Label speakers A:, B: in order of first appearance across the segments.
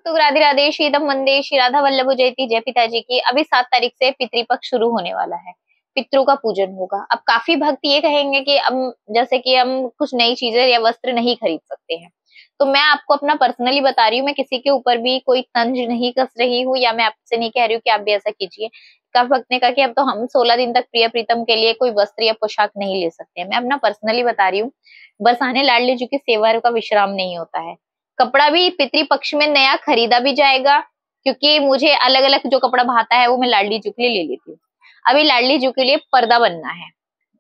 A: तो राधे राधे, शीतम वंदे, श्री राधा वल्लभ जयती, जय पिताजी की। अभी 7 तारीख से पितृपक्ष शुरू होने वाला है। पितरों का पूजन होगा। अब काफी भक्त ये कहेंगे कि हम जैसे कि हम कुछ नई चीजें या वस्त्र नहीं खरीद सकते हैं, तो मैं आपको अपना पर्सनली बता रही हूँ, मैं किसी के ऊपर भी कोई तंज नहीं कस रही हूँ, या मैं आपसे नहीं कह रही हूँ कि आप भी ऐसा कीजिए। का भक्त ने कहा कि अब तो हम 16 दिन तक प्रिय प्रीतम के लिए कोई वस्त्र या पोशाक नहीं ले सकते हैं। मैं अपना पर्सनली बता रही हूँ। बरसाने लाडली जी की सेवा का विश्राम नहीं होता है। कपड़ा भी पितृपक्ष में नया खरीदा भी जाएगा, क्योंकि मुझे अलग अलग जो कपड़ा भाता है वो मैं लाडली जी के लिए ले लेती हूँ। अभी लाडली जी के लिए पर्दा बनना है,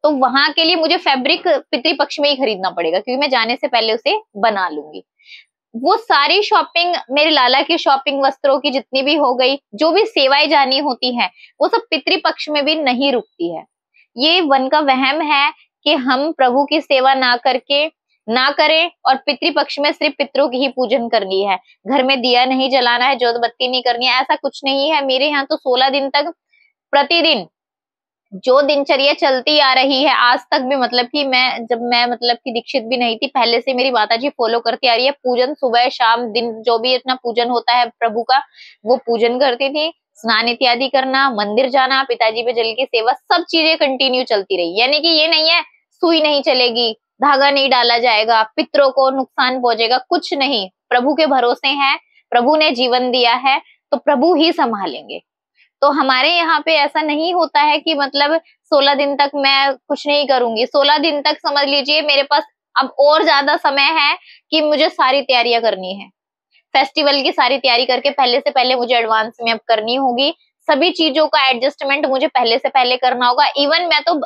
A: तो वहां के लिए मुझे फैब्रिक पितृपक्ष में ही खरीदना पड़ेगा, क्योंकि मैं जाने से पहले उसे बना लूंगी। वो सारी शॉपिंग मेरे लाला की शॉपिंग वस्त्रों की जितनी भी हो गई, जो भी सेवाएं जानी होती है वो सब पितृपक्ष में भी नहीं रुकती है। ये वन का वहम है कि हम प्रभु की सेवा ना करें और पितृपक्ष में सिर्फ पितरों की ही पूजन करनी है। घर में दिया नहीं जलाना है, जोत बत्ती नहीं करनी है, ऐसा कुछ नहीं है। मेरे यहाँ तो 16 दिन तक प्रतिदिन जो दिनचर्या चलती आ रही है आज तक भी, मतलब कि मैं मतलब कि दीक्षित भी नहीं थी, पहले से मेरी माता जी फॉलो करती आ रही है। पूजन सुबह शाम दिन जो भी इतना पूजन होता है प्रभु का, वो पूजन करती थी। स्नान इत्यादि करना, मंदिर जाना, पिताजी पे जल की सेवा, सब चीजें कंटिन्यू चलती रही। यानी कि ये नहीं है सुई नहीं चलेगी, धागा नहीं डाला जाएगा, पितरों को नुकसान पहुंचेगा, कुछ नहीं। प्रभु के भरोसे हैं, प्रभु ने जीवन दिया है तो प्रभु ही संभालेंगे। तो हमारे यहाँ पे ऐसा नहीं होता है कि मतलब 16 दिन तक मैं कुछ नहीं करूंगी। 16 दिन तक समझ लीजिए मेरे पास अब और ज्यादा समय है कि मुझे सारी तैयारियां करनी है। फेस्टिवल की सारी तैयारी करके पहले से पहले मुझे एडवांस में अब करनी होगी। सभी चीजों का एडजस्टमेंट मुझे पहले से पहले करना होगा। इवन मैं तो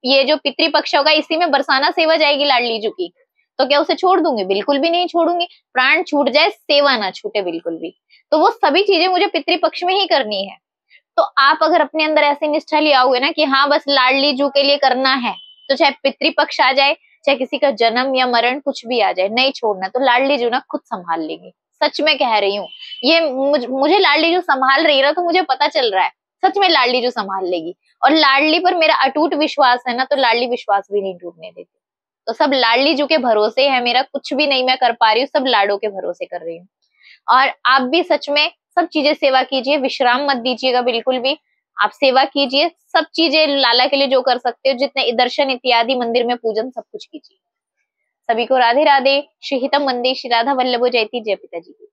A: ये जो पितृपक्ष होगा इसी में बरसाना सेवा जाएगी लाडली जी की, तो क्या उसे छोड़ दूंगी? बिल्कुल भी नहीं छोड़ूंगी। प्राण छूट जाए, सेवा ना छूटे बिल्कुल भी। तो वो सभी चीजें मुझे पितृपक्ष में ही करनी है। तो आप अगर अपने अंदर ऐसी निष्ठा ले आओगे ना कि हाँ बस लाडली जू के लिए करना है, तो चाहे पितृपक्ष आ जाए, चाहे किसी का जन्म या मरण कुछ भी आ जाए, नहीं छोड़ना, तो लाडली जू ना खुद संभाल लेंगे। सच में कह रही हूँ। ये मुझे लाडली जू संभाल रही है ना, तो मुझे पता चल रहा है सच में लाडली जू संभाल लेगी। और लाडली पर मेरा अटूट विश्वास है ना, तो लाडली विश्वास भी नहीं टूटने देती। तो सब लाडली जू के भरोसे है, मेरा कुछ भी नहीं मैं कर पा रही हूँ, सब लाडो के भरोसे कर रही हूँ। और आप भी सच में सब चीजें सेवा कीजिए, विश्राम मत दीजिएगा बिल्कुल भी। आप सेवा कीजिए, सब चीजें लाला के लिए जो कर सकते हो, जितने दर्शन इत्यादि, मंदिर में पूजन, सब कुछ कीजिए। सभी को राधे राधे, श्री हितम वंदे, श्री राधा वल्लभ जयती, जय पिताजी की।